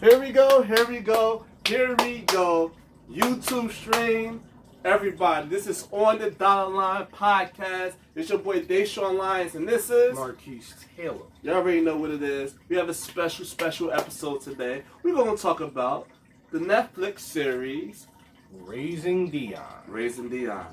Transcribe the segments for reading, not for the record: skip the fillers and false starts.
Here we go. YouTube stream. Everybody, this is On the Dollar Line Podcast. It's your boy Deshaun Lyons, and this is Marquise Taylor. You already know what it is. We have a special episode today. We're going to talk about the Netflix series Raising Dion. Raising Dion.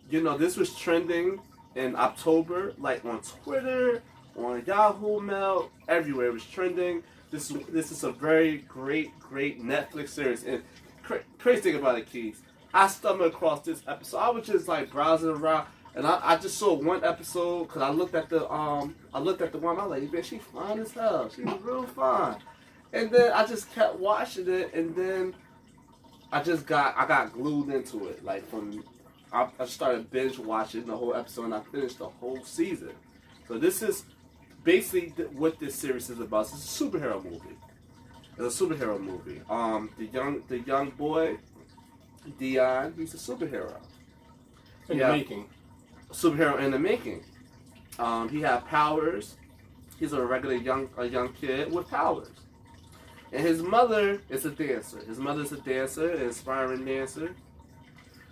You know, this was trending in October, like on Twitter, on Yahoo Mail, everywhere. It was trending. This is a very great Netflix series. And crazy thing about it, Keith, I stumbled across this episode. I was just like browsing around, and I just saw one episode because I looked at the one. I was like, man, she's fine as hell. She's real fine. And then I just kept watching it, and then I got glued into it. Like I started binge watching the whole episode, and I finished the whole season. So this is basically what this series is about. It's a superhero movie. The young boy, Dion, he's a superhero. In the making. Superhero in the making. He had powers. He's a regular young kid with powers. And his mother is a dancer. An inspiring dancer.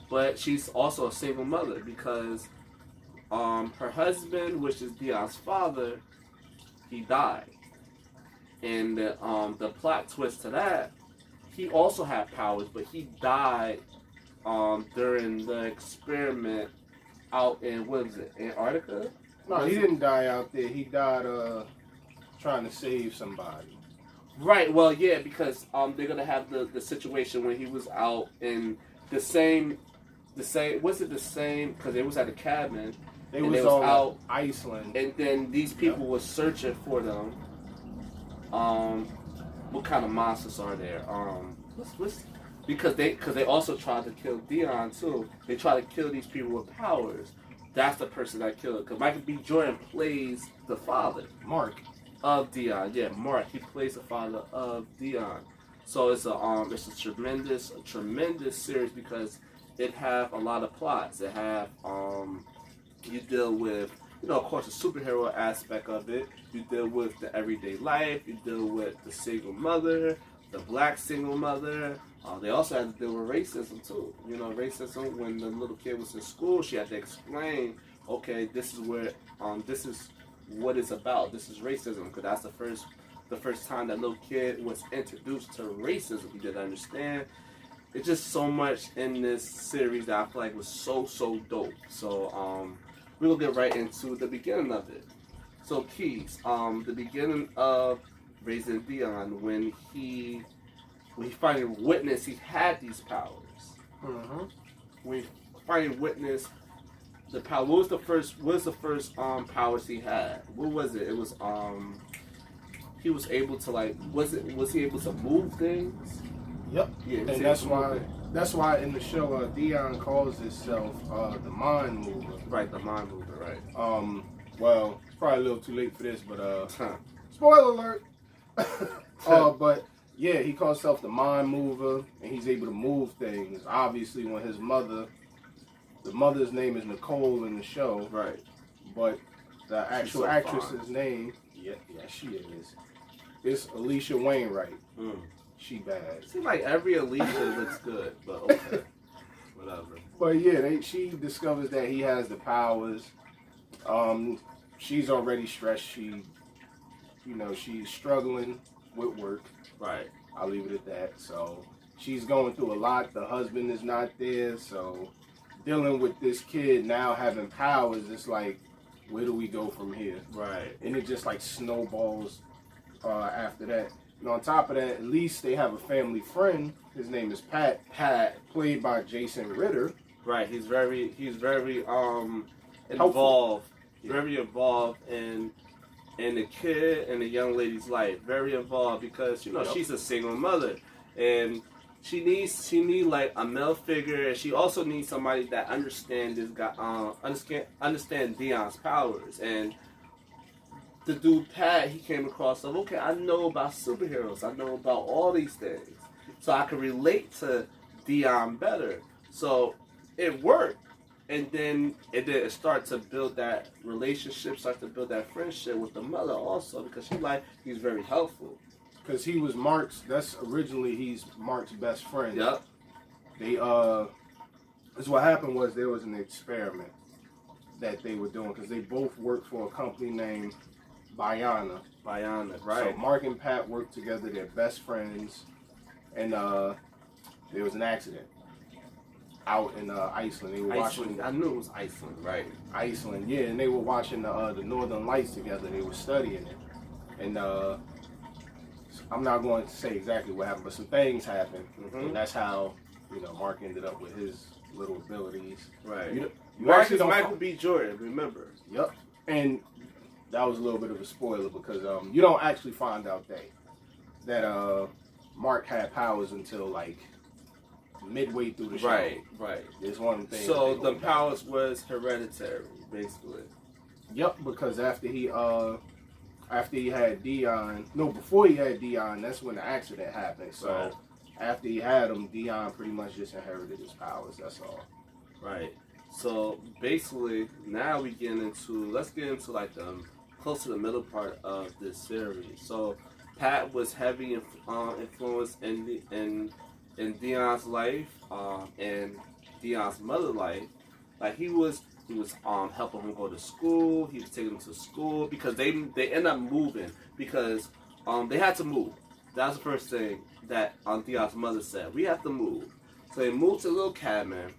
But she's also a single mother because her husband, which is Dion's father, he died. And the plot twist to that, he also had powers, but he died during the experiment out in, what is it, Antarctica? No, he didn't die out there. He died trying to save somebody. Right, well, yeah, because they're going to have the situation when he was out in the same, was it the same, because it was at a cabin. They was all out Iceland. And then these people were searching for them. What kind of monsters are there? Because they also tried to kill Dion too. They tried to kill these people with powers. That's the person that killed it. Because Michael B. Jordan plays the father. Mark. Of Dion. Yeah, Mark. He plays the father of Dion. So it's a tremendous series because it have a lot of plots. It have you deal with, you know, of course, the superhero aspect of it. You deal with the everyday life. You deal with the single mother, the black single mother. They also had to deal with racism too. You know, racism when the little kid was in school, she had to explain, okay, this is what it's about. This is racism, because that's the first time that little kid was introduced to racism. He didn't understand. It's just so much in this series that I feel like was so dope. So we'll get right into the beginning of it. So Keys, the beginning of Raising Dion, when he finally witnessed he had these powers. Mm-hmm. When he finally witnessed the power, what was the first powers he had? What was it? It was he was able to was he able to move things? Yep. Yeah, and that's why in the show Dion calls himself the mind mover. Right, the mind mover, right. Well, probably a little too late for this, but spoiler alert. But yeah, he calls himself the mind mover, and he's able to move things. Obviously, when the mother's name is Nicole in the show, right? But the actual actress's name, yeah, she is. It's Alicia Wainwright. She bad. Seems like every Alicia looks good, but okay, whatever. But yeah, she discovers that he has the powers. She's already stressed. She's struggling with work. Right. I'll leave it at that. So she's going through a lot. The husband is not there, so dealing with this kid now having powers, it's like, where do we go from here? Right. And it just like snowballs after that. And on top of that, at least they have a family friend. His name is Pat. Pat, played by Jason Ritter. Right. He's very involved. Yeah. Very involved in the kid and the young lady's life. Very involved because she's a single mother, and she needs like a male figure, and she also needs somebody that understand Dion's powers. And the dude Pat, he came across of, okay, I know about superheroes, I know about all these things, so I can relate to Dion better. So it worked. And then it started to build that relationship, start to build that friendship with the mother also, because he's very helpful. because he was Mark's. That's originally he's Mark's best friend. Yep. They that's what happened was there was an experiment that they were doing because they both worked for a company named Biana. Bionic, right? So Mark and Pat worked together. They're best friends, and there was an accident out in Iceland. They were watching. I knew it was Iceland, right? Iceland, yeah, and they were watching the Northern Lights together. They were studying it, and I'm not going to say exactly what happened, but some things happened, and that's how Mark ended up with his little abilities. Right. You Mark is Michael B. Jordan. Remember? Yep. And that was a little bit of a spoiler because you don't actually find out that Mark had powers until like midway through the show. Right. There's one thing. So the powers was hereditary, basically. Yep, because after he had Dion, before he had Dion, that's when the accident happened. So right. After he had him, Dion pretty much just inherited his powers. That's all. Right. So basically, now let's get into like the close to the middle part of this series. So Pat was heavy influence in Dion's life and Dion's mother's life. Like he was helping him go to school. He was taking him to school because they end up moving because they had to move. That was the first thing that Dion's mother said. We have to move. So they moved to a little cabin.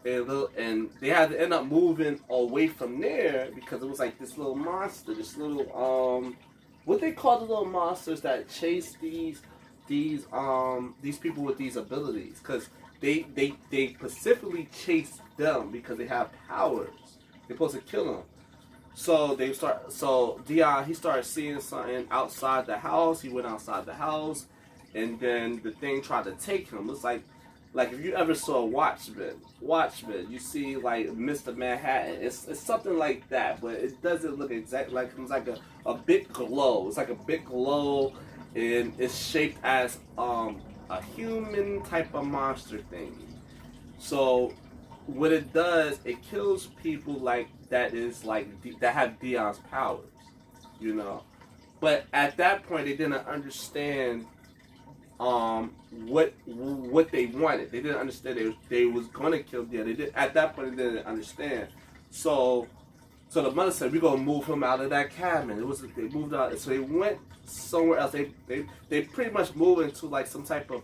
And they had to end up moving away from there because it was like this little monster, this little what they call the little monsters that chase these people with these abilities, because they specifically chase them because they have powers. They're supposed to kill them. So Dion, he started seeing something outside the house. He went outside the house, and then the thing tried to take him. It's like if you ever saw Watchmen, you see like Mr. Manhattan. It's something like that, but it doesn't look exactly like it's like a big glow. It's like a big glow, and it's shaped as a human type of monster thing. So what it does, it kills people that have Dion's powers, But at that point, they didn't understand what they wanted. They didn't understand they was gonna kill Dion. At that point they didn't understand. So the mother said, "We're gonna move him out of that cabin." They moved out, so they went somewhere else. They pretty much moved into like some type of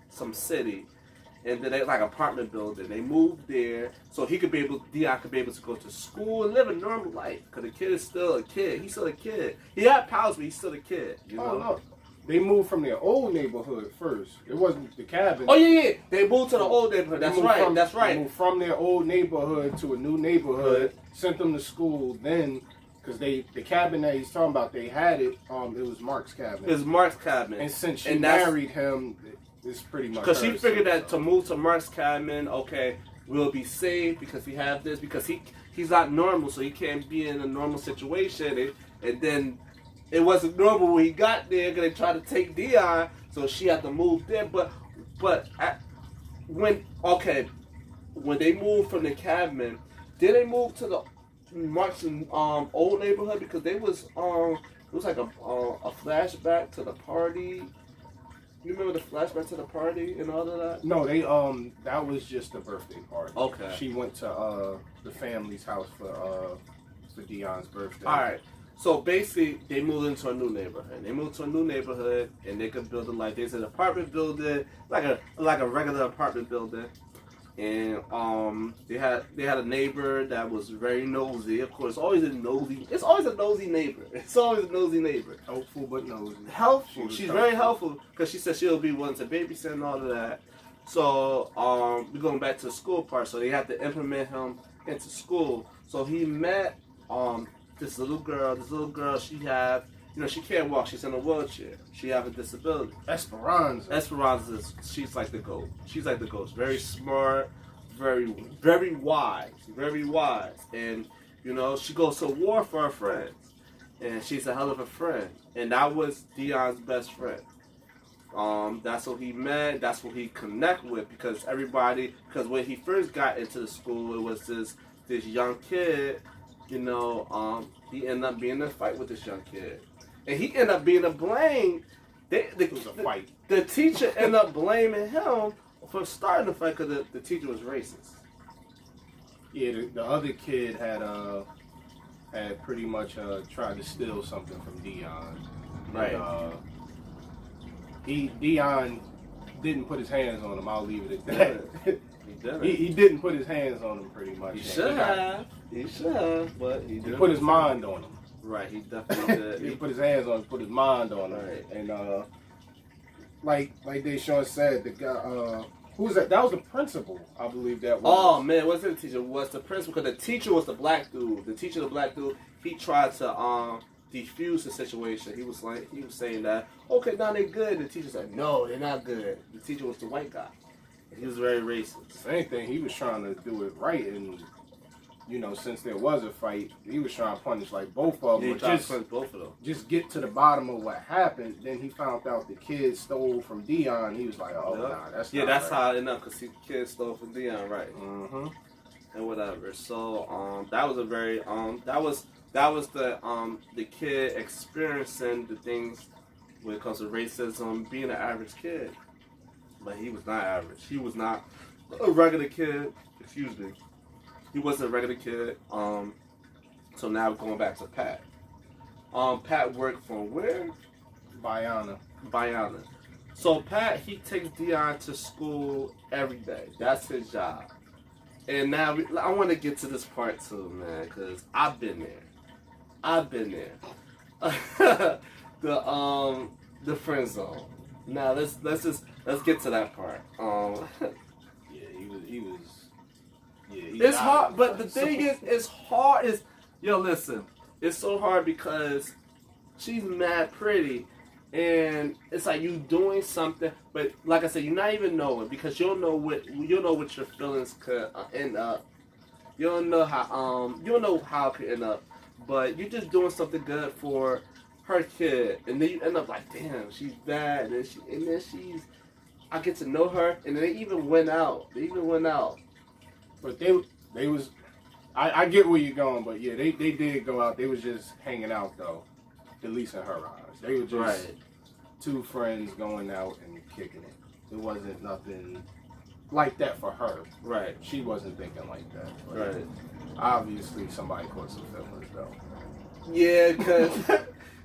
some city, and then they like apartment building. They moved there so Dion could be able to go to school and live a normal life. Cause the kid is still a kid. He's still a kid. He had powers, but he's still a kid. Oh no. They moved from their old neighborhood first. It wasn't the cabin. Oh yeah. They moved to the old neighborhood. That's right. They moved from their old neighborhood to a new neighborhood. Sent them to school. Then, because the cabin that he's talking about, they had it. It was Mark's cabin. It was Mark's cabin. And since she married him, it's pretty much because she figured that to move to Mark's cabin, okay, we'll be safe because we have this. Because he's not normal, so he can't be in a normal situation. And then. It wasn't normal when he got there because they tried to take Dion, so she had to move there. But when they moved from the cabin, did they move to the Mark's old neighborhood because it was like a flashback to the party. You remember the flashback to the party and all of that? No, that was just a birthday party. Okay. She went to the family's house for Dion's birthday. All right. So basically, they moved into a new neighborhood. And they could build a life. There's an apartment building, like a regular apartment building, and they had a neighbor that was very nosy. Of course, It's always a nosy neighbor. Helpful but nosy. Helpful. She's very helpful because she said she'll be willing to babysit and all of that. So we're going back to the school part. So they had to implement him into school. So he met this little girl, she can't walk. She's in a wheelchair. She have a disability. Esperanza, she's like the GOAT. Very smart, very, very wise. And, she goes to war for her friends. And she's a hell of a friend. And that was Dion's best friend. That's what he met. That's what he connect with because when he first got into the school, it was this young kid. He ended up being in a fight with this young kid. And he ended up being blamed it was a fight. The teacher ended up blaming him for starting the fight because the teacher was racist. Yeah, the other kid had pretty much tried to steal something from Dion. Right. And, Dion didn't put his hands on him. I'll leave it at that. He didn't. He didn't put his hands on him pretty much. He should have. He should have, but he didn't. He put his mind on him. Right, he definitely did. He put his hands on him, put his mind on him. Right. And like Deshaun said, the guy who was that? That was the principal, I believe that was. Oh man, wasn't the teacher? Was the principal? Because the teacher was the black dude. The teacher, the black dude, he tried to defuse the situation. He was saying that, okay, now they're good. The teacher said, no, they're not good. The teacher was the white guy. And he was very racist. Same thing. He was trying to do it right, and since there was a fight, he was trying to punish like both of them. He tried to punish both of them. Just get to the bottom of what happened. Then he found out the kid stole from Dion. He was like, oh, nah, that's not that's right. how it ended up, because the kid stole from Dion, right? Mm-hmm. And whatever. So that was a very that was the kid experiencing the things when it comes to racism, being an average kid. But he was not average. He was not a regular kid. Excuse me. He wasn't a regular kid. So now we're going back to Pat. Pat worked for where? Bayana. So Pat, he takes Dion to school every day. That's his job. And now I want to get to this part too, man, because I've been there. The friend zone. Now let's get to that part. Yeah, he was. Yeah, it's hard, but the thing is, it's hard. Listen, it's so hard because she's mad pretty, and it's like you doing something, but like I said, you're not even knowing, because you'll know what your feelings could end up. You don't know how it could end up, but you're just doing something good for her kid, and then you end up like, damn, she's bad, and then I get to know her, and they even went out. But they was, I get where you're going, but yeah, they did go out. They was just hanging out though, at least in her eyes. They were just two friends going out and kicking it. It wasn't nothing like that for her. Right. She wasn't thinking like that. But right. Obviously, somebody caught some feelings though. Yeah,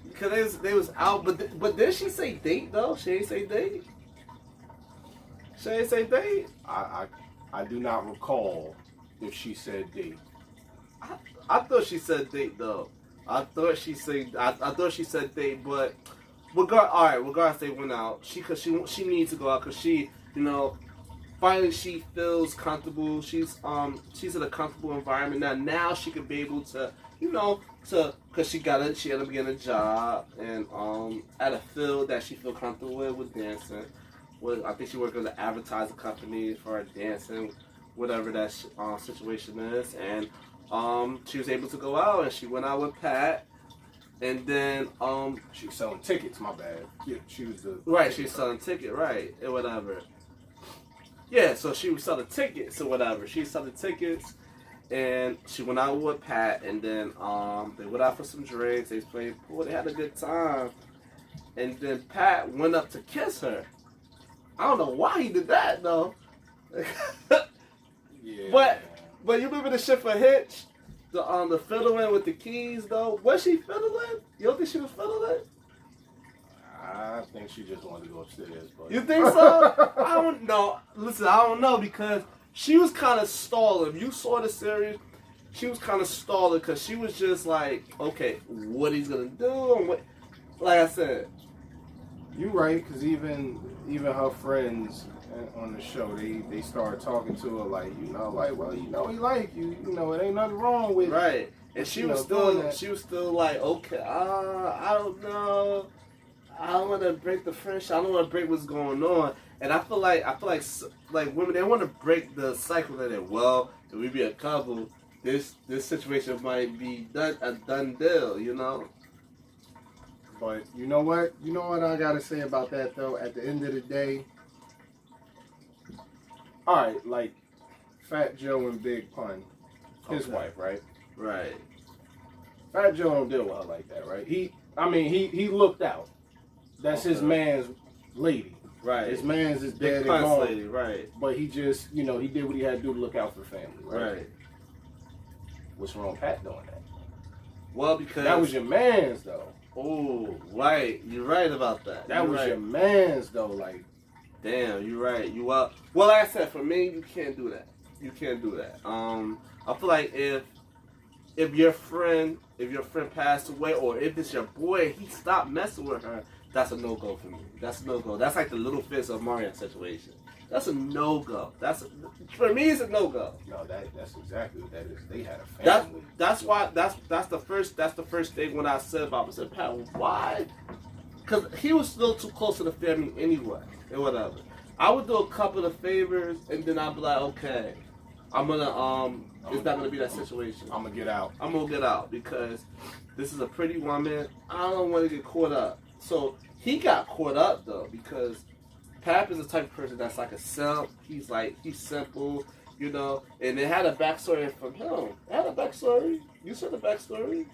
because they was out, but did she say date though? She ain't say date. I do not recall if she said date. I thought she said date though. I thought she said date, but regardless, they went out. She needs to go out because she, finally she feels comfortable. She's in a comfortable environment now she could be able to, because she ended up getting a job and at a field that she feel comfortable with dancing. I think she worked with an advertising company for her dancing, whatever that situation is, and she was able to go out, and she went out with Pat, and then she was selling tickets. My bad. Yeah, she was the she was selling tickets, right, and whatever. Yeah, so she was selling tickets or whatever. She was selling tickets, and she went out with Pat, and then they went out for some drinks. They played pool. They had a good time, and then Pat went up to kiss her. I don't know why he did that though. Yeah. But you remember the shit for Hitch? The fiddling with the keys though? Was she fiddling? You don't think she was fiddling? I think she just wanted to go upstairs. But... You think so? I don't know. Listen, I don't know, because she was kind of stalling. You saw the series. She was kind of stalling because she was just like, okay, what he's gonna do, and what. Like I said, you're right, because even her friends on the show, they started talking to her like, well, he like you, it ain't nothing wrong with right. And she was still like, okay, I don't know, I don't want to break the friendship, I don't want to break what's going on, and I feel like women, they want to break the cycle that if we be a couple, this situation might be a done deal, But you know what I gotta say about that though, at the end of the day, alright, like Fat Joe and Big Pun, his wife, right? Right. Fat Joe don't deal with her like that, right? He looked out. that's his man's lady. Right. His man's is dead and Big gone. lady, right. But he just, he did what he had to do to look out for family. Right. What's wrong with Pat doing that? Well, because that was your man's though. Oh, right. You're right about that. That was your man's though. Like, damn, you're right. Well, like I said, for me, you can't do that. You can't do that. I feel like if your friend passed away, or if it's your boy, he stopped messing with her, that's a no-go for me. That's a no-go. That's like the Little Fist of Mario situation. That's a no-go. For me, it's a no-go. No, that's exactly what that is. They had a family. That's why that's the first thing when I said about Mr. Pat. Why? Because he was still too close to the family anyway, and whatever. I would do a couple of favors, and then I'd be like, okay, I'm gonna it's not gonna be that situation. I'm gonna get out. I'm gonna get out because this is a pretty woman. I don't want to get caught up. So he got caught up though because Pap is the type of person that's like a simp. He's simple, and it had a backstory from him. It had a backstory. You said the backstory?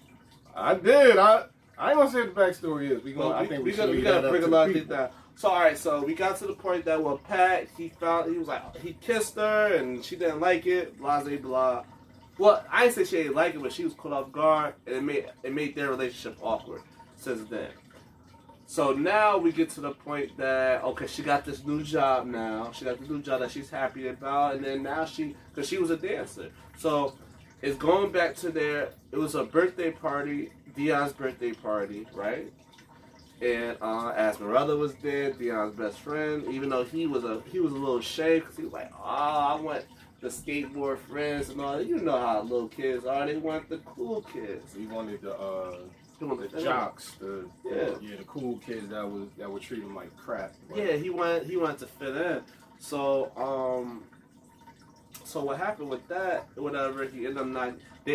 I did. I ain't gonna say what the backstory is. We gotta bring a lot of things down. So alright, so we got to the point that Pat, he kissed her and she didn't like it, blah blah blah. Well, I didn't say she didn't like it, but she was caught off guard and it made their relationship awkward since then. So now we get to the point that, okay, she got this new job now. She got the new job that she's happy about. And then now because she was a dancer. So it's going back to it was a birthday party, Dion's birthday party, right? And Esmeralda was there, Dion's best friend, even though he was a little ashamed because he was like, I want the skateboard friends and all that. You know how little kids are. They want the cool kids. He wanted the jocks, the cool kids that would treat him like crap. But. Yeah, he wanted to fit in. So so what happened with that? Whatever, they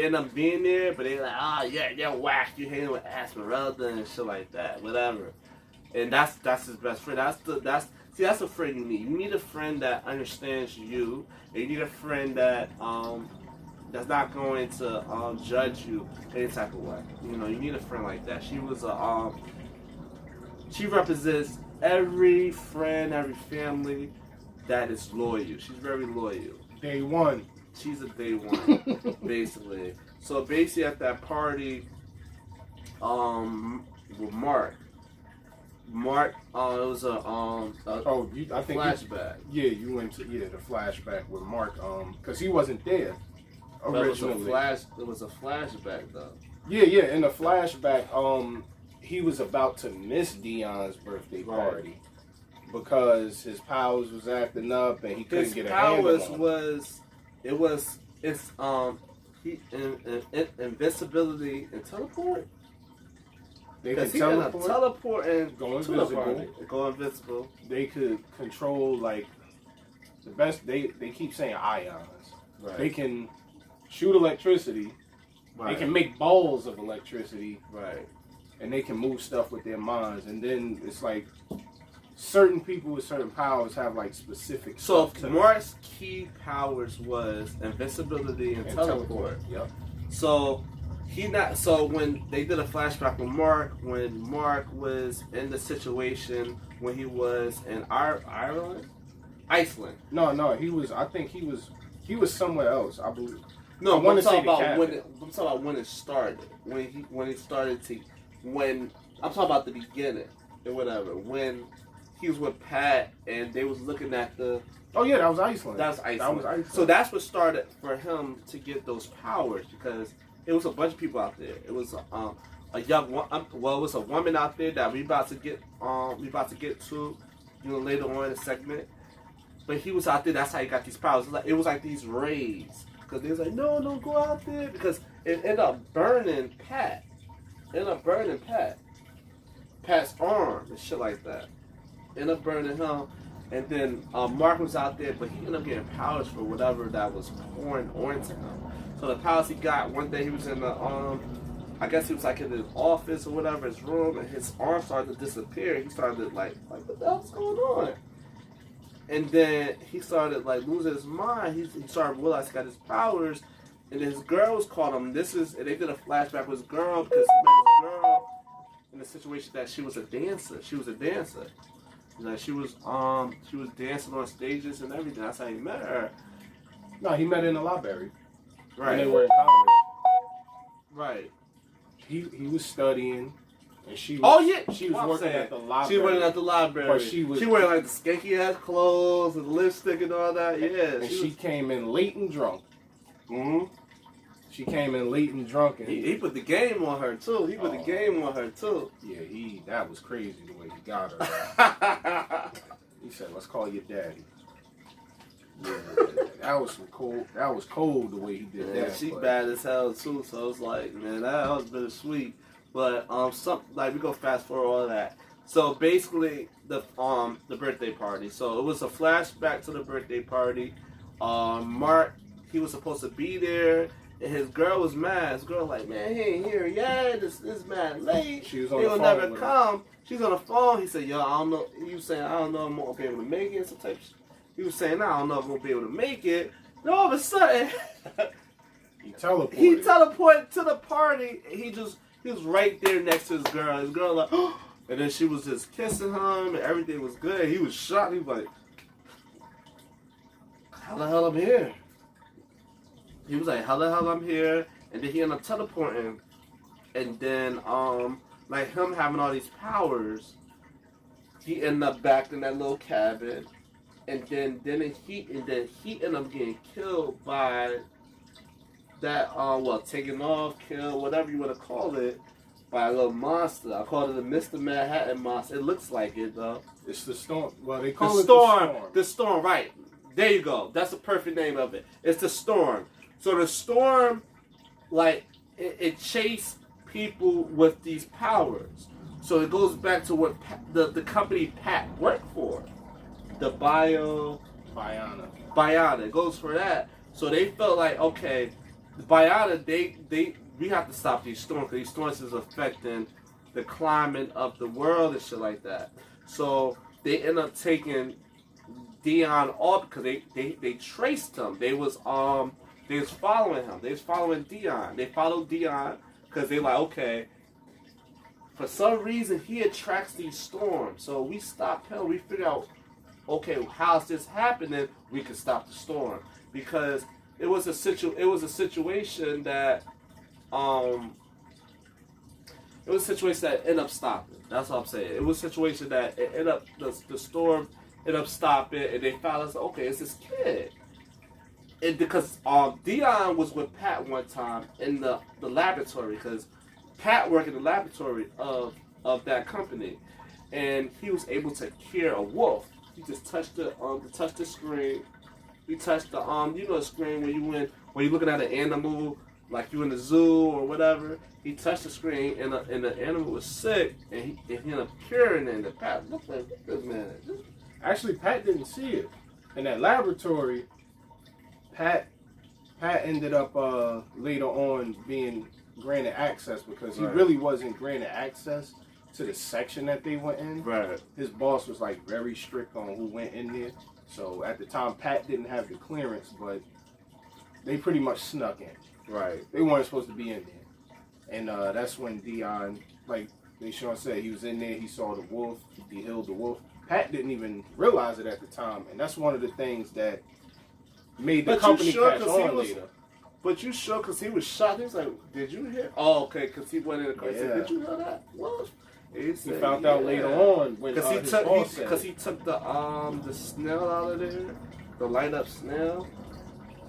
end up being there, but they're like, you're whack. You hanging with Esmeralda and shit like that, whatever. And that's his best friend. That's a friend you need. You need a friend that understands you, and you need a friend that that's not going to judge you any type of way. You need a friend like that. She represents every friend, every family that is loyal. She's very loyal. Day one. She's a day one, basically. So basically at that party, with Mark, it was I think flashback. You went to the flashback with Mark, because he wasn't there originally. It was a flashback though. Yeah. In the flashback, he was about to miss Dion's birthday party because his powers was acting up and he couldn't get a handle on invincibility and teleport. They could teleport and go invisible. Go invisible. They could control the best. They keep saying ions. Right. They can shoot electricity. Right. They can make balls of electricity. Right. And they can move stuff with their minds. And then it's like certain people with certain powers have specific. So Mark's key powers was invincibility and teleport. Yep. So So when they did a flashback with Mark, when Mark was in the situation when he was in Iceland. No, he was. I think he was somewhere else. I believe. No, I'm talking about when it started. When I'm talking about the beginning or whatever. When he was with Pat and they was looking at the. Oh yeah, that was Iceland. That was Iceland. So that's what started for him to get those powers because it was a bunch of people out there. It was a young one. It was a woman out there that we about to get to, later on in the segment. But he was out there. That's how he got these powers. It was like these rays because they was like, no, don't go out there because it ended up burning Pat. Pat's arm and shit like that. Ended up burning him. And then Mark was out there, but he ended up getting powers for whatever that was pouring onto him. So the powers he got, one day he was in the, I guess he was in his office or whatever, his room, and his arm started to disappear. He started like what the hell's going on? And then he started losing his mind. He started realizing he got his powers, and his girls called him. And they did a flashback with his girl because he met his girl. in the situation that she was a dancer. She was a dancer. Like she was dancing on stages and everything. That's how he met her. No, he met her in the library. Right. When they were in college. Right. He was studying, and she was. Oh yeah. She was working at the library. She was working at the library. But she wearing like the skanky ass clothes and lipstick and all that. Yeah. And she came in late and drunk. Mm-hmm. She came in late and drunk, and he put the game on her too. He put the game on her too. Yeah, that was crazy the way he got her. He said, "Let's call your daddy." Yeah, that was cold. That was cold the way he did that. She bad as hell too. So it's like, man, that was bittersweet. But we go fast forward all that. So basically, the birthday party. So it was a flashback to the birthday party. Mark, he was supposed to be there. And his girl was mad. His girl was like, man, he ain't here yet. This man late. She was on the phone. He'll never come. She's on the phone. He said, yo, I don't know. He was saying, I don't know if I'm going to be able to make it. Some type of shit. He was saying, I don't know if I'm going to be able to make it. And all of a sudden, he teleported. He teleported to the party. He was right there next to his girl. His girl like, oh. And then she was just kissing him and everything was good. He was shocked. He was like, how the hell I'm here? He was like, how the hell I'm here? And then he ended up teleporting. And then, like him having all these powers, he ended up back in that little cabin. And then he ended up getting killed by that, taking off, kill, whatever you want to call it, by a little monster. I call it the Mr. Manhattan monster. It looks like it, though. It's the storm. Well, they call it The storm, right. There you go. That's the perfect name of it. It's the storm. So the storm, like, it chased people with these powers. So it goes back to what the company Pat worked for. The Biana. It goes for that. So they felt like, okay, the Biana, we have to stop these storms because these storms is affecting the climate of the world and shit like that. So they end up taking Dion off because they traced him. They was following him. They was following Dion. They followed Dion because they like, okay, for some reason he attracts these storms. So we stop him. We figure out, okay, how's this happening? We can stop the storm because it was a situation that ended up stopping. That's what I'm saying. It was a situation that it ended up the storm ended up stopping, and they found us. Okay, it's this kid. And because Dion was with Pat one time in the laboratory, because Pat worked in the laboratory of that company, and he was able to cure a wolf. He just touched the screen. He touched the the screen when you're looking at an animal, like you in the zoo or whatever. He touched the screen, and the animal was sick, and he ended up curing it. And the Pat looked like, this man. Actually, Pat didn't see it in that laboratory. Pat ended up later on being granted access because he really wasn't granted access to the section that they went in. Right. His boss was like very strict on who went in there. So at the time, Pat didn't have the clearance, but they pretty much snuck in. Right. They weren't supposed to be in there. And that's when Dion, like Sean said, he was in there, he saw the wolf, he healed the wolf. Pat didn't even realize it at the time, and that's one of the things that made the company catch on later. But you sure? Because he was shocked. He was like, did you hear? Oh, okay, because he went in the car. He said, did you hear that? What? He found out later on when because he took the snail out of there, the light up snail.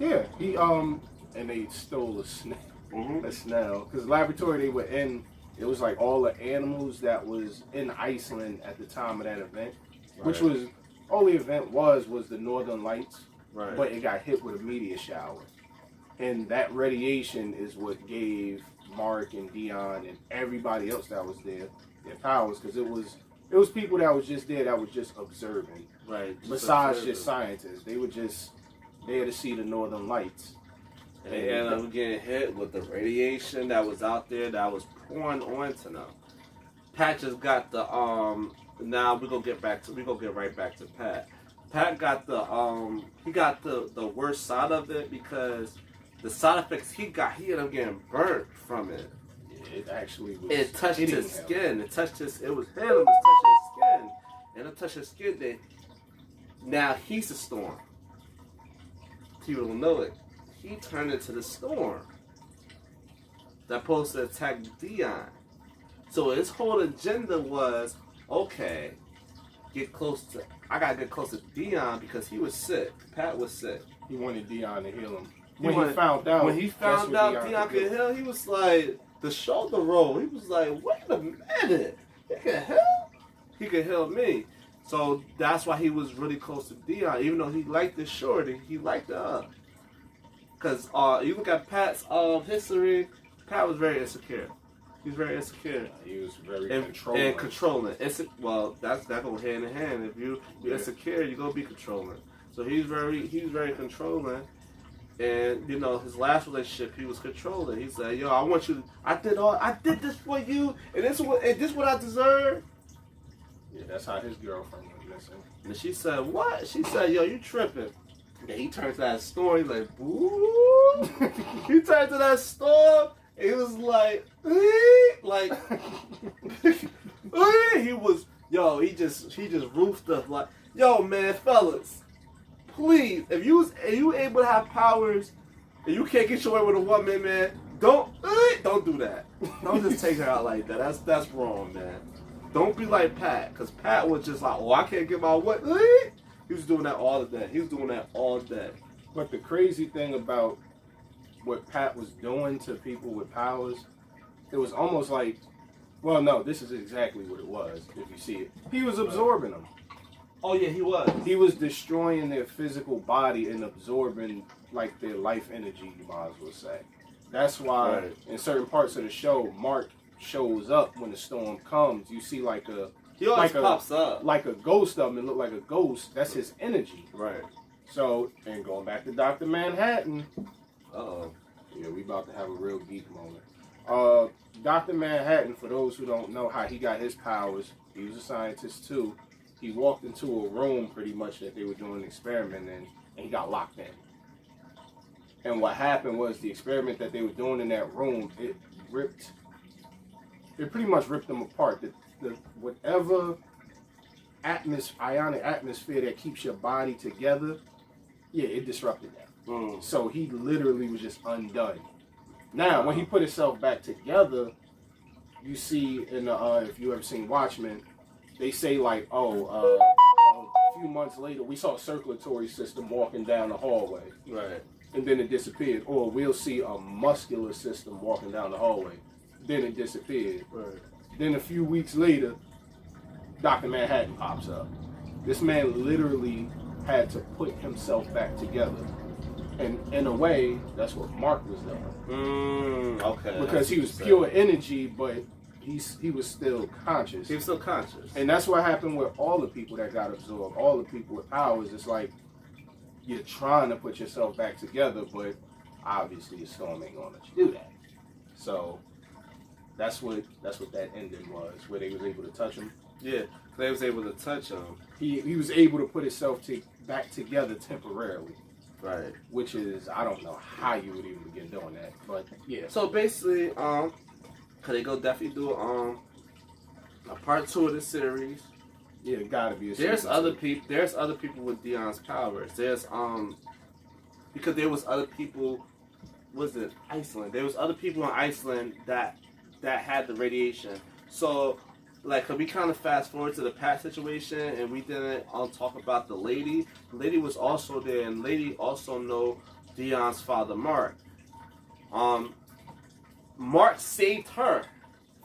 Yeah, and they stole the snail. Mm-hmm. The snail, because the laboratory they were in, it was like all the animals that was in Iceland at the time of that event, which was all the event was the Northern Lights, but it got hit with a meteor shower, and that radiation is what gave Mark and Dion and everybody else that was there their powers, because it was people that was just there that was just observing, besides just scientists. They were just there to see the Northern Lights. And they ended up getting hit with the radiation that was out there that was pouring onto them. Pat just got the now we gonna get right back to Pat. Pat got the worst side of it because the side effects he ended up getting burnt from it. Yeah. It actually was. It touched hitting his him. skin. It touched his. It was him. It was touching his skin, and it touched his skin. Then now he's a storm. People don't know it. He turned into the storm that supposed to attack Dion. So his whole agenda was, okay, I gotta get close to Dion because he was sick. Pat was sick. He wanted Dion to heal him. When he found out Dion could heal, he was like, the shoulder roll. He was like, wait a minute, he can heal? He could heal me. So that's why he was really close to Dion, even though he liked the shorty, he liked her. Because you look at Pat's history, Pat was very insecure. He was very insecure. He was very controlling. And controlling. Well, that goes hand in hand. If you're insecure, you're gonna be controlling. So he's very controlling. And you know, his last relationship, he was controlling. He said, "Yo, I want you. I did this for you, and this what I deserve." Yeah, that's how his girlfriend was missing. And she said, "What?" She said, "Yo, you tripping." And he turned to that storm. He's like, "Boo!" He turned to that storm. And he was like, like, he was, yo, he just roofed up like, yo, man, fellas, please, if you able to have powers and you can't get your way with a woman, man, don't do that. Don't just take her out like that. That's wrong, man. Don't be like Pat, because Pat was just like, oh, I can't get my what? He was doing that all day. But the crazy thing about what Pat was doing to people with powers, it was almost like, well, no, this is exactly what it was, if you see it. He was absorbing them. Oh, yeah, he was. He was destroying their physical body and absorbing, like, their life energy, you might as well say. That's why, in certain parts of the show, Mark shows up when the storm comes. You see, like he always pops up. Like a ghost of him, it looked like a ghost. That's his energy. Right. So, and going back to Dr. Manhattan. Uh-oh. Yeah, we about to have a real geek moment. Dr. Manhattan, for those who don't know how he got his powers, he was a scientist too. He walked into a room pretty much that they were doing an experiment in, and he got locked in. And what happened was the experiment that they were doing in that room, it pretty much ripped them apart. The whatever ionic atmosphere that keeps your body together, yeah, it disrupted that. So he literally was just undone. Now, when he put himself back together, you see in the if you ever seen Watchmen, they say like, a few months later we saw a circulatory system walking down the hallway, right, and then it disappeared. Or we'll see a muscular system walking down the hallway, then it disappeared. Right. Then a few weeks later, Dr. Manhattan pops up. This man literally had to put himself back together. And in a way, that's what Mark was doing. Okay. Because he was pure energy, but he was still conscious. He was still conscious. And that's what happened with all the people that got absorbed, all the people with powers. It's like you're trying to put yourself back together, but obviously the storm ain't gonna let you do that. So that's what that ending was, where they was able to touch him. Yeah, they was able to touch him. He was able to put himself back together temporarily. Right. Which is, I don't know how you would even begin doing that, but yeah. So basically, could they go definitely do a part 2 of this series? Yeah, it gotta be. There's other people with Dion's powers. There's because there was other people. Was it Iceland? There was other people in Iceland that had the radiation. So, like, could we kind of fast forward to the past situation, and we didn't talk about the lady? The lady was also there, and the lady also know Dion's father, Mark. Mark saved her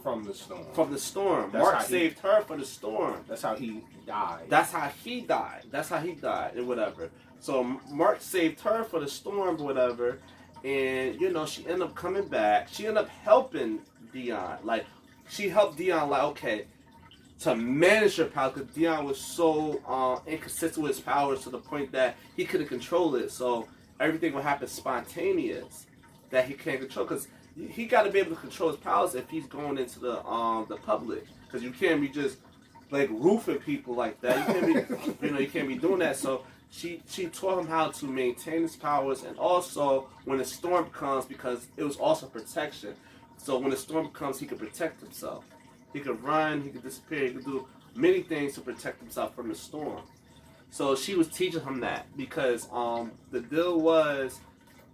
from the storm. Mark saved her from the storm. That's how he died. And whatever. So Mark saved her for the storm, whatever. And you know, she ended up coming back. She ended up helping Dion. Like, she helped Dion, like, okay, to manage her power, because Dion was so inconsistent with his powers to the point that he couldn't control it. So everything would happen spontaneous that he can't control, because he got to be able to control his powers if he's going into the public, because you can't be just like roofing people like that. You can't be, you can't be doing that. So she taught him how to maintain his powers, and also when a storm comes, because it was also protection. So when the storm comes, he could protect himself. He could run, he could disappear, he could do many things to protect himself from the storm. So she was teaching him that because the deal was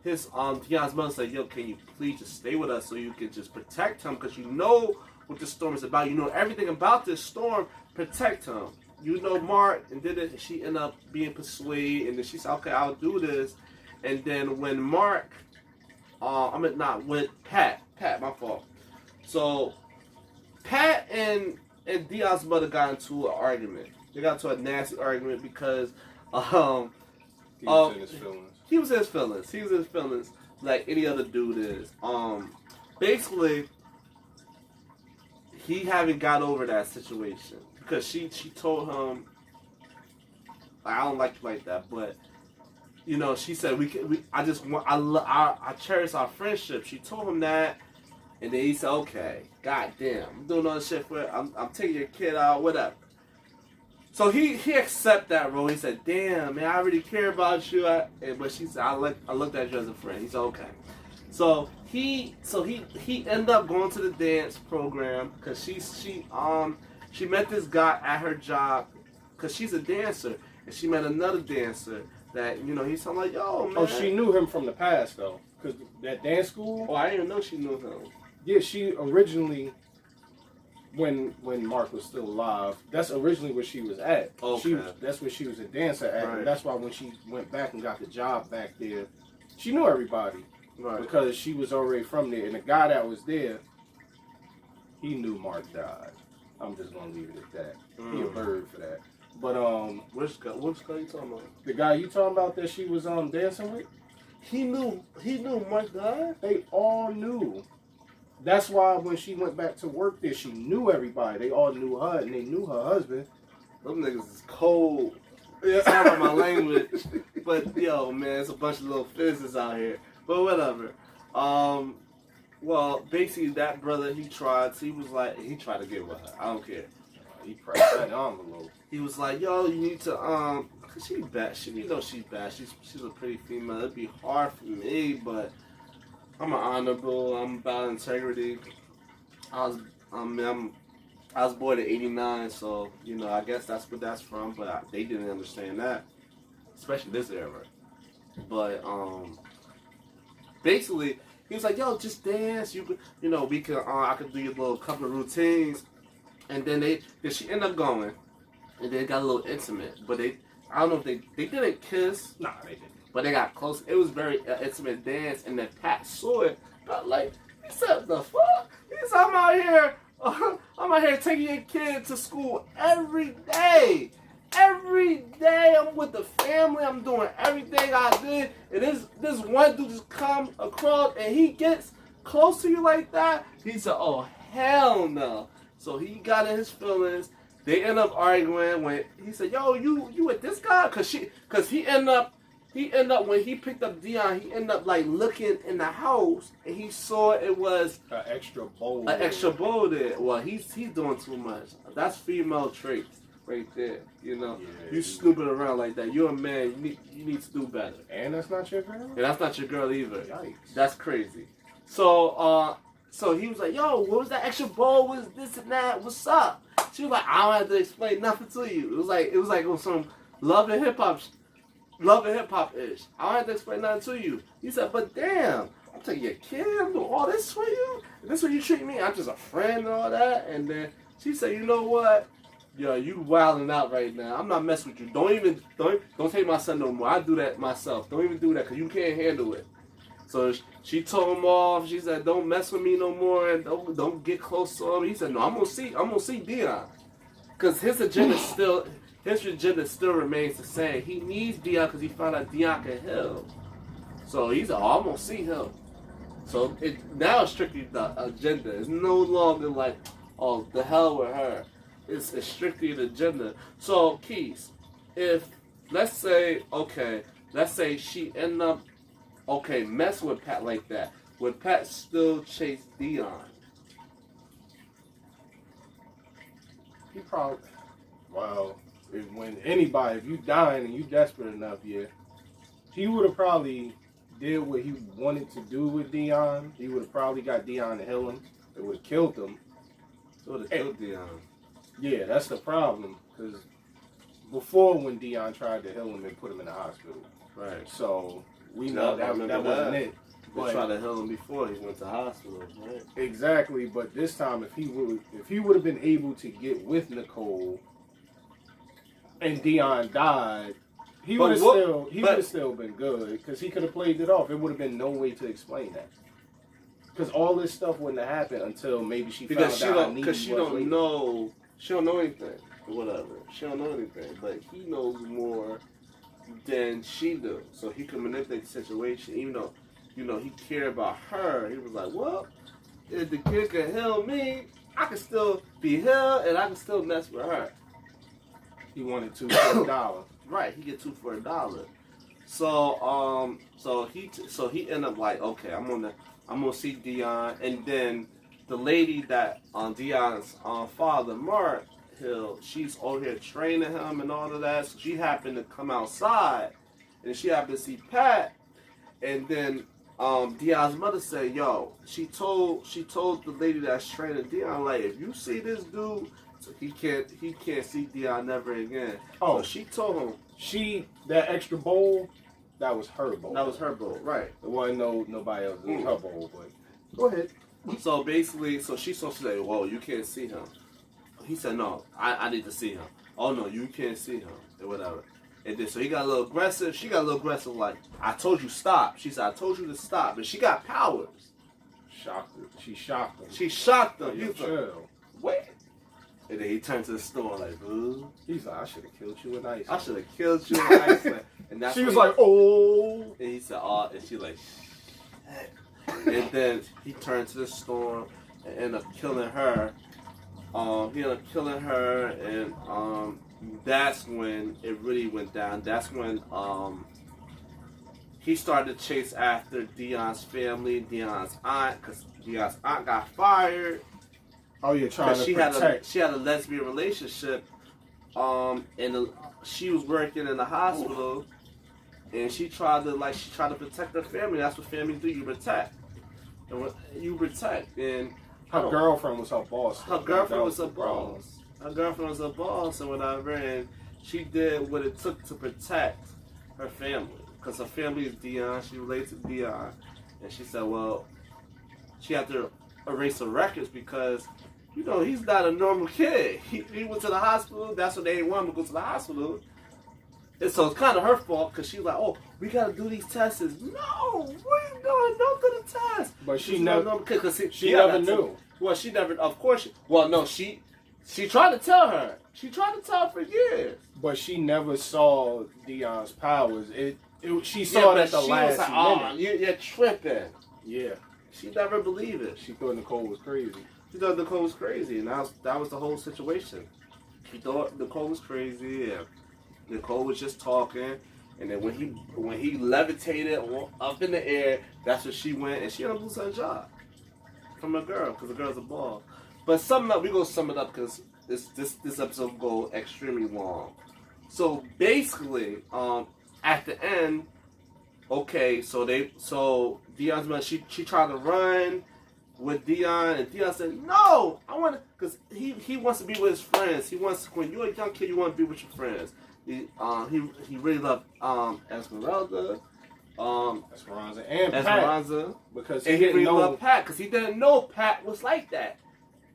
his Dion's mother said, "Yo, can you please just stay with us so you can just protect him because you know what the storm is about. You know everything about this storm. Protect him. You know Mark and did it. And she ended up being persuaded, and then she said, "Okay, I'll do this." And then when Mark, when Pat, my fault. So Pat and Dion's mother got into an argument. They got into a nasty argument because He was in his feelings. He was in his feelings. He was in his feelings like any other dude is. Basically, he haven't got over that situation because she told him, I don't like you like that, but you know, she said I cherish our friendship. She told him that, and then he said, okay, goddamn, I'm doing all this shit for it. I'm taking your kid out, whatever. So he accept that role. He said, damn, man, I really care about you. But she said, I looked at you as a friend. He said, okay. So he ended up going to the dance program because she met this guy at her job because she's a dancer, and she met another dancer that, you know, he's something like, yo, man. Oh, she knew him from the past though, because that dance school. Oh, I didn't even know she knew him. Yeah, she originally, when Mark was still alive, that's originally where she was at. Okay. That's where she was a dancer at. Right. And that's why when she went back and got the job back there, she knew everybody. Right. Because she was already from there. And the guy that was there, he knew Mark died. I'm just going to leave it at that. He a bird for that. But, Which guy you talking about? the guy you talking about that she was dancing with? He knew Mark died? They all knew. That's why when she went back to work there, she knew everybody. They all knew her, and they knew her husband. Them niggas is cold. Sorry about my language. But, yo, man, it's a bunch of little fizzes out here. But whatever. Well, basically, that brother, he tried to get with her. I don't care. He pressed that envelope. He was like, yo, you need to, cause she bad. You know she's bad. She's a pretty female. It'd be hard for me, but I'm an honorable. I'm about integrity. I was born in '89, so you know I guess that's what that's from. But they didn't understand that, especially this era. But basically he was like, "Yo, just dance. You know, we can. I could do your little couple of routines." And then she ended up going, and they got a little intimate. But I don't know if they didn't kiss. Nah, they didn't. But they got close. It was very intimate dance, and then Pat saw it. But like, he said, "The fuck?" He said, I'm out here taking your kid to school every day. Every day I'm with the family. I'm doing everything I did. And this one dude just comes across, and he gets close to you like that. He said, "Oh, hell no." So he got in his feelings. They end up arguing when he said, "Yo, you with this guy?" Cause he ended up when he picked up Dion, he ended up like looking in the house and he saw it was an extra bowl. there. Well, he's doing too much. That's female traits right there. You know, Yeah, you snooping around like that. You're a man. You need to do better. And that's not your girl. And that's not your girl either. Yikes. That's crazy. So he was like, "Yo, what was that extra bowl? Was this and that? What's up?" She was like, "I don't have to explain nothing to you." It was like some love and hip hop ish. I don't have to explain nothing to you. He said, "But damn, I'm taking your kid. I'm doing all this for you. And this way you treat me. I'm just a friend and all that." And then she said, "You know what? Yo, you wilding out right now. I'm not messing with you. Don't take my son no more. I do that myself. Don't even do that because you can't handle it." So she told him off. She said, "Don't mess with me no more, and don't get close to him." He said, "No, I'm gonna see Dion, because his agenda still remains the same. He needs Dion because he found out Dion can heal. So he said, "Oh, I'm gonna see him." So now it's strictly the agenda. It's no longer like, "Oh, the hell with her." It's strictly an agenda. So Keys, if let's say she ended up mess with Pat like that, would Pat still chase Dion? He probably, if you dying and you desperate enough, yeah, he would have probably did what he wanted to do with Dion, he would have probably got Dion to heal him. It would have killed him. It would have killed Dion. Yeah, that's the problem. Because before, when Dion tried to heal him, they put him in the hospital. Right. So we know that wasn't it. They tried to heal him before he went to hospital, right? Exactly, but this time, if he would have been able to get with Nicole, and Dion died, he would have still been good because he could have played it off. It would have been no way to explain that, because all this stuff wouldn't have happened until maybe she found out. Because she don't know anything or whatever. She don't know anything, but he knows more than she do, so he can manipulate the situation, even though. He cared about her. He was like, well, if the kid can heal me, I can still be healed and I can still mess with her. He wanted $2 for $1. Right, he get $2 for $1. So he ended up like, okay, I'm gonna see Dion, and then the lady that Dion's father, Mark Hill, she's over here training him and all of that. So she happened to come outside, and she happened to see Pat, and then. Dion's mother said, "Yo, she told the lady that's training Dion, like, if you see this dude, he can't see Dion never again." Oh, so she told him that extra bowl, that was her bowl. That was her bowl, right? It wasn't nobody else. It was her bowl, but go ahead. So basically, she said, "Whoa, you can't see him." He said, "No, I need to see him." "Oh no, you can't see him," or whatever. And then, so he got a little aggressive. She got a little aggressive, like, "I told you stop." She said, "I told you to stop." And she got powers. She shocked him. She shocked him. He's like, "Wait." And then he turned to the store like, "Ooh." He's like, "I should have killed you in Iceland." "I should have killed you in Iceland." And that's she was like, "Oh." And he said, "Oh." And she like, and then he turned to the storm and ended up killing her. He ended up killing her, and that's when it really went down. That's when he started to chase after Dion's family, Dion's aunt, because Dion's aunt got fired. Oh, you're trying to protect. She had a lesbian relationship, and she was working in the hospital, and she tried to protect her family. That's what family do. You protect. And her girlfriend was her boss. Her girlfriend was her boss. Her girlfriend was her boss or whatever, and she did what it took to protect her family. Because her family is Dion. She relates to Dion. And she said, well, she had to erase the records because, he's not a normal kid. He went to the hospital. That's what they didn't want him to go to the hospital. And so it's kind of her fault because she's like, oh, we got to do these tests. No, what are you doing? Don't do the test. But she never knew. Well, she never, of course. She tried to tell her. She tried to tell her for years. But she never saw Dion's powers. She saw it at the last minute. You're tripping. Yeah. She never believed it. She thought Nicole was crazy. She thought Nicole was crazy, and that was the whole situation. She thought Nicole was crazy, and Nicole was just talking. And then when he levitated up in the air, that's where she went, and she ended up losing her job from a girl, because the girl's a ball. But we're going to sum it up because this episode will go extremely long. So basically, at the end, okay, so Dion's mother, she tried to run with Dion, and Dion said, no, I want to, because he wants to be with his friends. He wants to, when you're a young kid, you want to be with your friends. He really loved Esmeralda. Esperanza and Esperanza. Pat, because he really loved Pat, because he didn't know Pat was like that.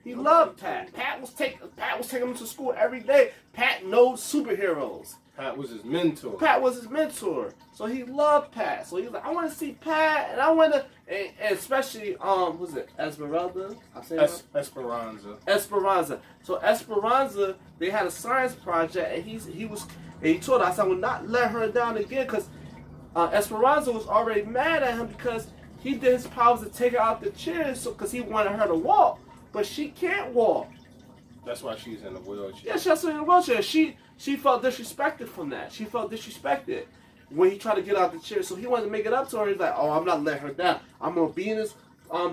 He loved Pat. Pat was taking him to school every day. Pat knows superheroes. Pat was his mentor. So he loved Pat. So he's like, I want to see Pat, and I want to, and especially, who's it, Esmeralda? Esperanza. So Esperanza, they had a science project, and he told us I would not let her down again, because Esperanza was already mad at him because he did his powers to take her out the chair, because he wanted her to walk, but she can't walk. That's why she's in a wheelchair. Yeah, she's in a wheelchair. She felt disrespected from that. She felt disrespected when he tried to get out the chair. So he wanted to make it up to her. He's like, oh, I'm not letting her down. I'm going to be in this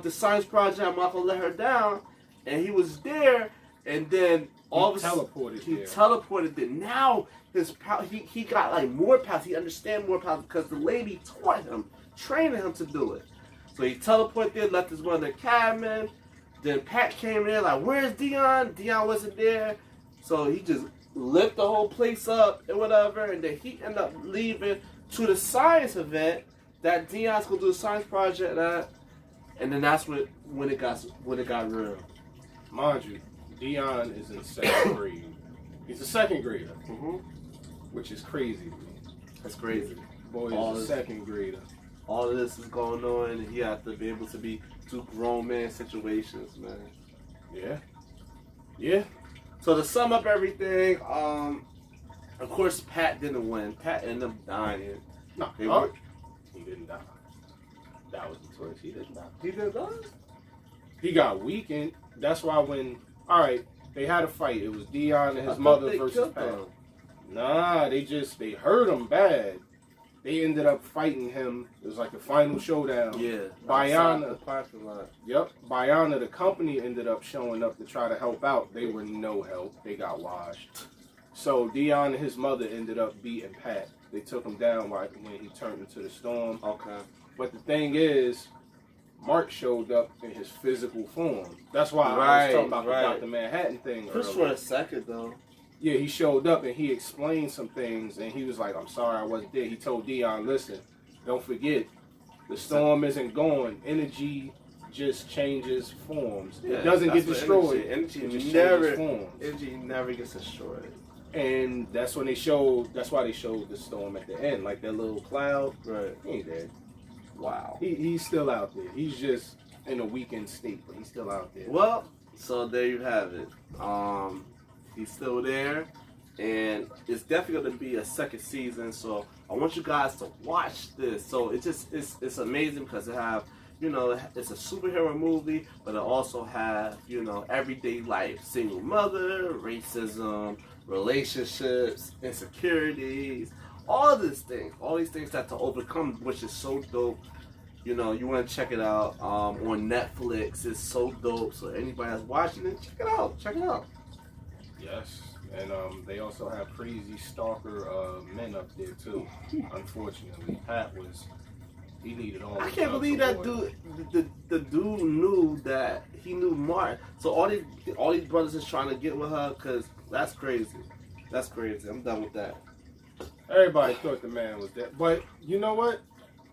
the science project. I'm not going to let her down. And he was there, and then all of a sudden he teleported there. Now his power, he got like more powers. He understands more powers because the lady taught him training him to do it. So he teleported there, left his one in the cabin. Then Pat came in like, where's Dion? Dion wasn't there. So he just lit the whole place up and whatever. And then he ended up leaving to the science event that Dion's gonna do a science project at. And then that's when it got real. Mind you, Dion is in 2nd grade. He's a 2nd grader, which is crazy to me. That's crazy. Boy is a 2nd grader. All of this is going on, and he has to be able to be two grown man situations, man. Yeah. Yeah. So to sum up everything, of course Pat didn't win. Pat ended up dying. No, he didn't die. That was the twist. He didn't die. He didn't die? He got weakened. That's why alright, they had a fight. It was Dion and his mother versus Pat. Nah, they hurt him bad. They ended up fighting him. It was like the final showdown. Yeah. Bayana. Parking lot. Yep. Bayana, the company, ended up showing up to try to help out. They were no help. They got washed. So Dion and his mother ended up beating Pat. They took him down when he turned into the storm. Okay. But the thing is, Mark showed up in his physical form. That's why I was talking about the Dr. Manhattan thing Just for a second, though. Yeah, he showed up and he explained some things, and he was like, I'm sorry I wasn't there. He told Dion, listen, don't forget, the storm isn't gone. Energy just changes forms. Yeah, it doesn't get destroyed. Energy just never, changes forms. Energy never gets destroyed. And that's why they showed the storm at the end, like that little cloud. Right. He ain't dead. Wow. He's still out there. He's just in a weakened state, but he's still out there. Well, so there you have it. He's still there, and it's definitely going to be a 2nd season. So I want you guys to watch this. So it's amazing because it have, it's a superhero movie, but it also have, everyday life, single mother, racism, relationships, insecurities, all these things that to overcome, which is so dope. You want to check it out on Netflix. It's so dope. So anybody that's watching it, check it out. Yes, and they also have crazy stalker men up there too. Unfortunately, he needed all. I can't believe that dude. The dude knew that he knew Martin. So all these brothers is trying to get with her because that's crazy. That's crazy. I'm done with that. Everybody thought the man was dead, but you know what?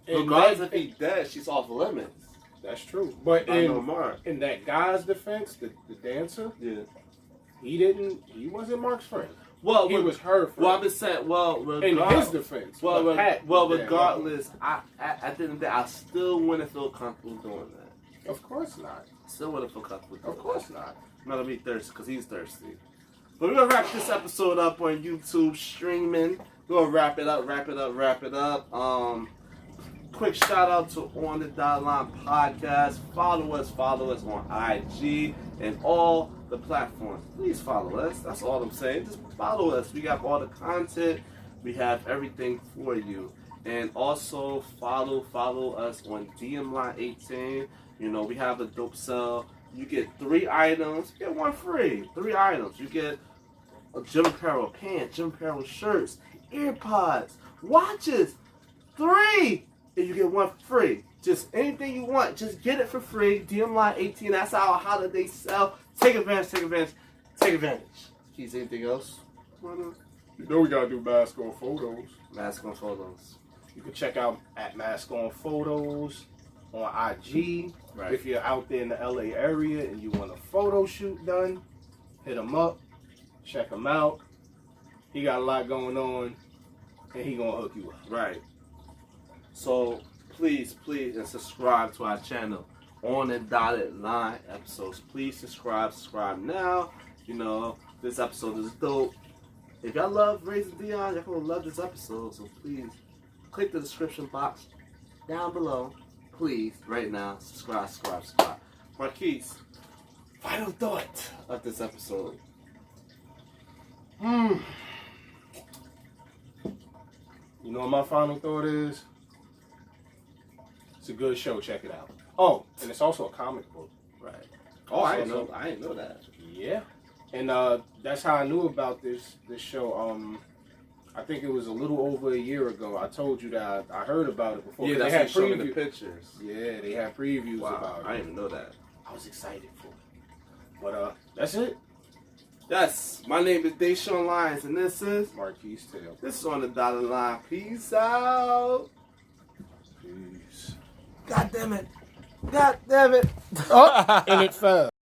Regardless if he's dead, she's off limits. That's true. But in that guy's defense, the dancer, yeah. He wasn't Mark's friend. Well, he was her friend. Well, I'm just saying. In his defense. Regardless, at the end of the day, I still wouldn't feel comfortable doing that. Of course not. Still wouldn't feel comfortable doing that. Of course not. I'm not gonna be thirsty because he's thirsty. But we're gonna wrap this episode up on YouTube streaming. We're gonna wrap it up. Quick shout out to On the Dot Line Podcast. Follow us on IG and all the platforms. Please follow us. That's all I'm saying. Just follow us. We got all the content. We have everything for you. And also follow us on DM Line 18. We have a dope sale. You get 3 items. You get 1 free. 3 items. You get a gym apparel pants, gym apparel shirts, earpods, watches. 3! And you get 1 free. Just anything you want, just get it for free. DM Line 18, that's our holiday sale. Take advantage. Keys, anything else? We gotta do mask on photos. Mask on photos. You can check out at Mask on Photos on IG. Right. If you're out there in the LA area and you want a photo shoot done, hit him up. Check him out. He got a lot going on, and he gonna hook you up. Right. So please, and subscribe to our channel. On the Dotted Line episodes. Please subscribe now. This episode is dope. If y'all love Raising Dion, y'all gonna love this episode. So please click the description box down below. Please, right now, subscribe. Marquise, final thought of this episode. You know what my final thought is? It's a good show. Check it out. Oh, and it's also a comic book. Right. Oh, I didn't know that. Yeah. And that's how I knew about this show. I think it was a little over a year ago. I told you that I heard about it before. Yeah, they that's had showing the pictures. Yeah, they had previews about it. I didn't even know that. I was excited for it. But that's it. Yes, my name is Dion Lyons, and this is Marquise Tail. This is on the Dollar Line. Peace out. Peace. God damn it. God damn it. Oh, and it fell.